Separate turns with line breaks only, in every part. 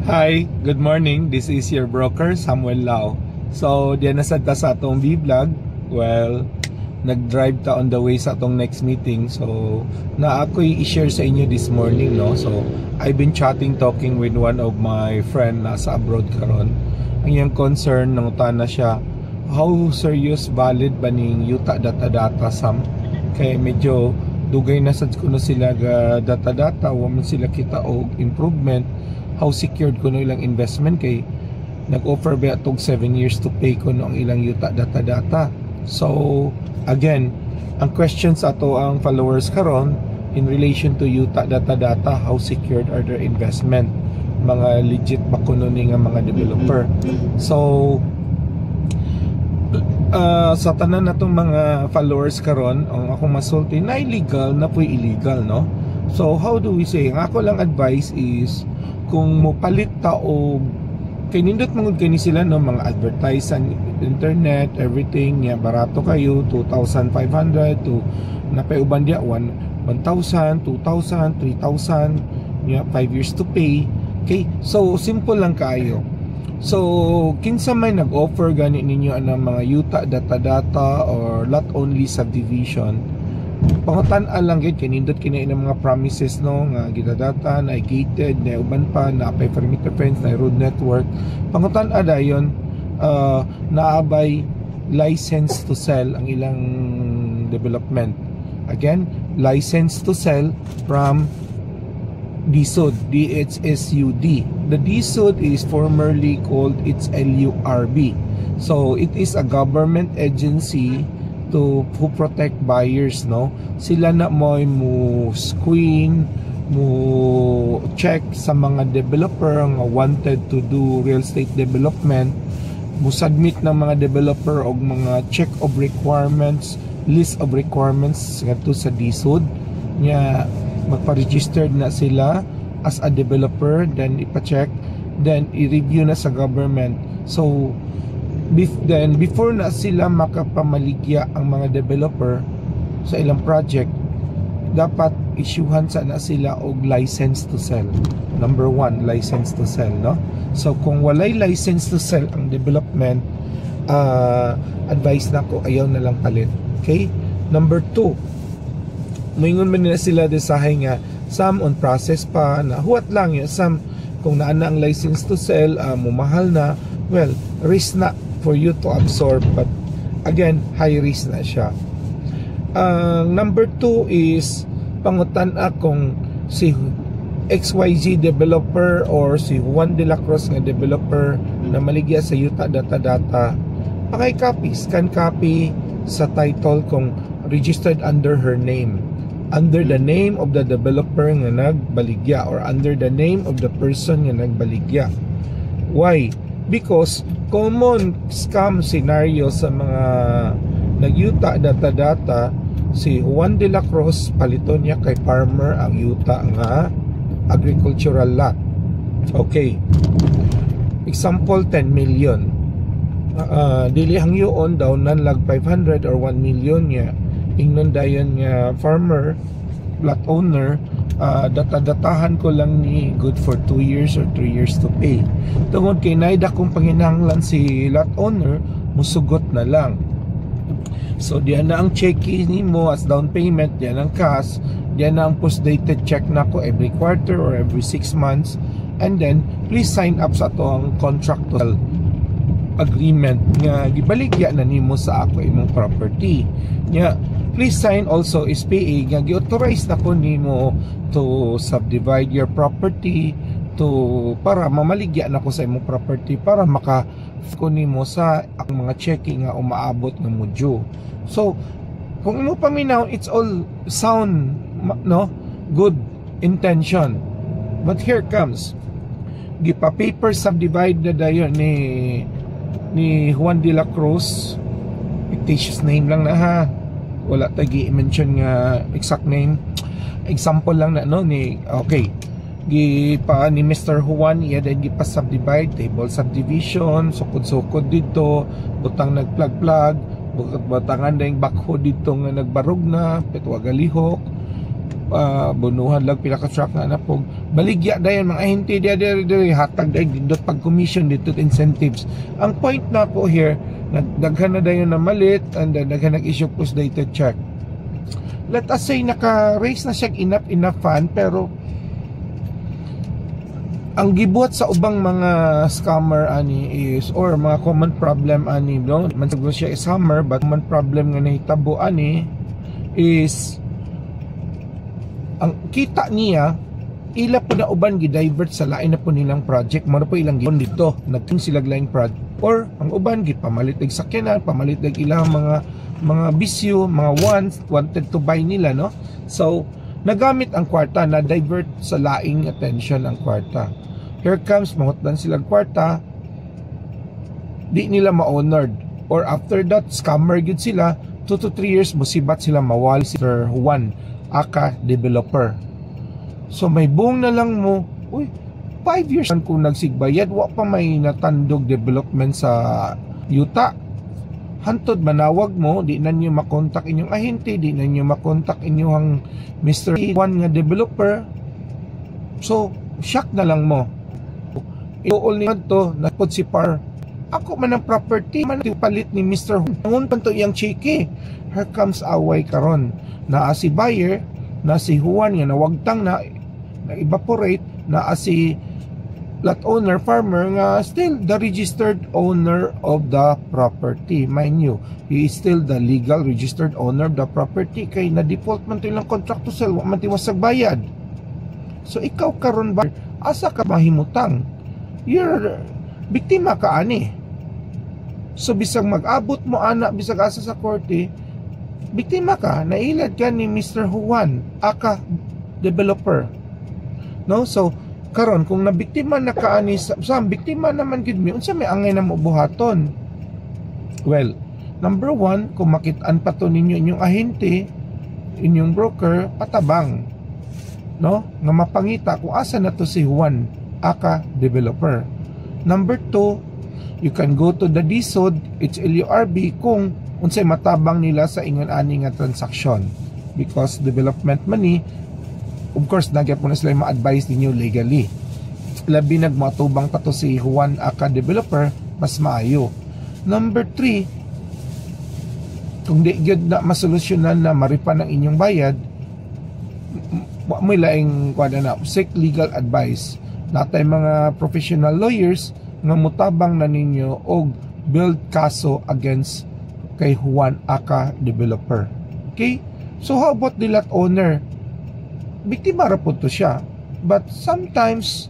Hi, good morning. This is your broker, Samuel Lau. So, diyan nasad ta sa atong vlog. Well, nag-drive ta on the way sa atong next meeting. So, na ako'y i-share sa inyo this morning, no? So, I've been talking with one of my friend na sa abroad karon. Ang iyang concern, nangutan na siya, how serious valid ba ning yuta data sam? Kaya medyo dugay na sad kuno sila ga data wa man sila kita og improvement. How secured kuno ilang investment kay nag-offer ba tog 7 years to pay kuno ang ilang yuta data. So again, ang questions ato ang followers karon in relation to yuta data, how secured are their investment, mga legit ba kuno ni nga mga developer. So sa tanan natong mga followers karon, ang akong masulti na illegal na po illegal, no? So how do we say, ang ako lang advice is kung mopalit ta og kay nindot mangud kani sila no, mga advertisan internet, everything ya barato kayo 2,500 to napay uban dia 1,000, 2,000, 3,000 ya 5 years to pay. Okay, so simple lang kayo. So kinsa may nag-offer gani ninyo anang mga yuta data or lot only subdivision, pangutan-an lang gid kay nindot kini ng mga promises no nga gidadata na gated na uban pa na pay perimeter fence na road network. Pangutan-an dayon naabay license to sell ang ilang development. Again, license to sell from DSUD, DHSUD. The DSUD is formerly called its LURB. So it is a government agency who protect buyers, no? Sila na mo screen, mo check sa mga developer nga wanted to do real estate development, mo submit ng mga developer og mga check of requirements, list of requirements ngadto sa DSUD nya magpa-registered na sila as a developer, then ipa-check, then i-review na sa government. So then before na sila makapamaligya ang mga developer sa ilang project, dapat isyuhan sa na sila og license to sell. Number 1, license to sell, no? So kung walay license to sell ang development, advice na ko ayaw na lang palit. Okay? Number 2, moingon man nila sila desahay nga some on process pa na huwat lang yun, some kung naan na ang license to sell, mumahal na, well, risk na for you to absorb, but again, high risk na siya. Number 2 is pangutan kung si XYZ developer or si Juan de la Cruz nga developer na maligya sa yuta data, pakay copy, scan copy sa title kung registered under her name, under the name of the developer nga nagbaligya, or under the name of the person nga nagbaligya. Why? Because common scam scenario sa mga nagyuta data, si Juan de la Cruz paliton niya kay farmer ang yuta nga agricultural lot. Okay, example 10 million, dili hangyoon daw nanlag 500 or 1 million niya ingnon dayon nga farmer lot owner, datahan ko lang ni good for 2 years or 3 years to pay. Tungod kay naida kung panginahanglan si lot owner, musugot na lang. So diyan na ang check-in mo as down payment, diyan ang cash, diyan na ang post-dated check na ko every quarter or every 6 months, and then please sign up sa to ang contractual agreement nga gibaligya na nimo sa ako imong property nya. Please sign also SPA nga gi-authorize na ko nimo to subdivide your property to para mamaligya na ko sa imong property para maka ko nimo sa ang mga checking nga umaabot nga modyo. So kung imo paminaw, it's all sound, no, good intention, but here comes gipa paper subdivide na dayon ni Juan de la Cruz, fictitious name lang na ha, wala tagi mention nga exact name, example lang na no ni, okay, gipa ni Mr. Juan iya then gipa subdivide, table subdivision, sukod-sukod dito, butang nagplug-plug, butangan na yung backhoe dito nga nagbarog na, petwa galihok, bunuhan lang pila ka truck na napog baligya dayon mga ahente di hatag dot pag commission dito incentives. Ang point na ko here, nagdaghan na dayon na malit and daghan nag-issue post data check. Let us say naka-raise na siya enough fund, pero ang gibuhat sa ubang mga scammer ani is, or mga common problem ani, no? Man siguro siya is scammer, but common problem nga nahitabo ani is ang kita niya ila po na uban gi-divert sa lain na po nilang project, mo na po ilang gipon dito nagting sila laing project, or ang uban gipamalit og sakyanan, pamalit og ilang mga bisyo, mga wanted to buy nila, no? So nagamit ang kwarta, na divert sa laing attention ang kwarta. Here comes mahutdan silang kwarta, di nila ma-honored, or after that scammer gid sila. 2 to 3 years musibat sila mawal si Sir Juan aka developer. So may buong na lang mo, 5 years kung nagsigbayad, wa pa may natandog development sa yuta. Hantod manawag mo, di na nyo makontak inyong ahente, di na nyo makontak inyong Mr. Juan nga developer. So shock na lang mo. Iuol niyo to, napod si par. Ako man ang property, man palit ni Mr. Juan. Ngunpan to iyang cheque. Here comes away karon. Na si buyer, na si Juan nga nawagtang na evaporate, na si lot owner, farmer nga still the registered owner of the property. Mind you, he is still the legal registered owner of the property. Kay na default man to ilang contract to sell, wa man tiwasag bayad. So ikaw karon ba asa ka mahimutang? You're biktima ka ani. So bisag mag-abot mo ana, bisag asa sa korte, biktima ka, nailad ka ni Mr. Juan aka developer, no? So karon kung nabiktima na ka ani sa biktima naman gid mi, unsa may angay na mo buhaton? Well, number 1, kung makit-an pa to ninyo inyong ahente, inyong broker, patabang, no? Nga mapangita kung asa na to si Juan aka developer. Number 2, you can go to the DSOD, it's LURB, kung unsay matabang nila sa ingon ani nga transaction, because development money, of course nagyap mo na sila ma-advise ninyo legally. Labi nagmatubang pa to si Juan aka developer, mas maayo. Number 3, kung di gyud na masolusyonan na maripan ang inyong bayad, wa mo laing kuan na seek legal advice. Natay mga professional lawyers nga mutabang na ninyo og build kaso against kay Juan aka developer. Okay? So how about the lot owner? Biktima ra po to siya. But sometimes,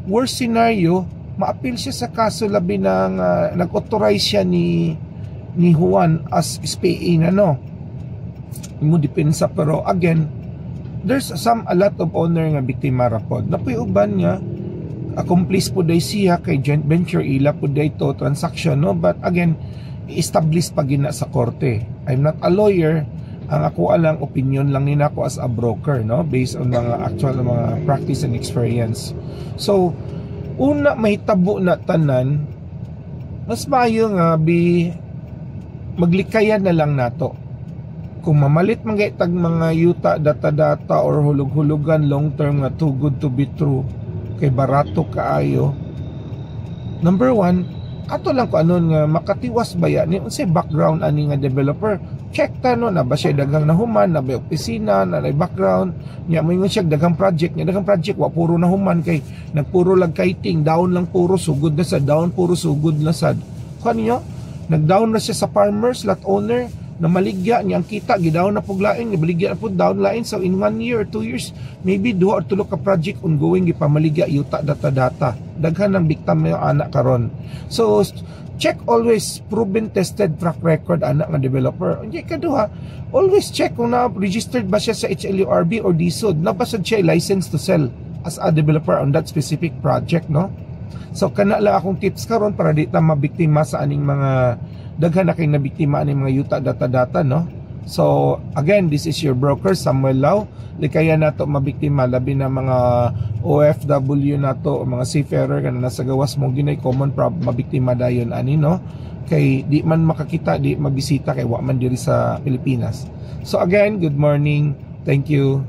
worst scenario, ma-appeal siya sa kaso, labi ng nag-authorize siya ni Juan as SPA na, no? Mo depensa, pero again, there's a lot of owner nga biktima ra po. Napuy uban nga accomplice po day siya kay joint venture, ila po day to transaction, no? But again, i-establish pa gina sa korte. I'm not a lawyer. Ang ako alang opinion lang nina ko as a broker, no? Based on mga actual mga practice and experience. So, una mahitabo na tanan, mas maayo nga maglikayan na lang nato. Kung mamalit tag mga yuta, data or hulug-hulugan long term nga too good to be true, kay barato kaayo. Number 1, ato lang ko anon nga makatiwas ba yan, unsay background ani nga developer. Check ta no, na ba siya dagang nahuman, na ba opisina, na background nya, mo ingon siya dagang project, wa puro nahuman, kay nagpuro lag kiting, down lang puro sugod na sad, down puro sugod na sad. Kanyo nagdown na siya sa farmers, lot owner, na maligya niya ang kita, gidaw na puglain, gibaligya na po down line. So in 1 year or 2 years, maybe 2 or 3 ka project ongoing gipamaligya yuta data daghan ng biktima yung anak karon. So check always proven tested track record anak nga developer. Unya kaduha, always check kung na registered ba siya sa HLURB or DSOD, na ba siya license to sell as a developer on that specific project, no? So kana lang akong tips karon para di ta mabiktima sa aning mga daghan na kay nabiktima aning mga yuta data, no? So again, this is your broker Samuel Lau. Likaya nato mabiktima, labi na mga OFW nato o mga seafarer kana nasa gawas mo ginay common problem mabiktima dayon ani, no? Kay di man makakita, di mabisita kay wa man diri sa Pilipinas. So again, good morning. Thank you.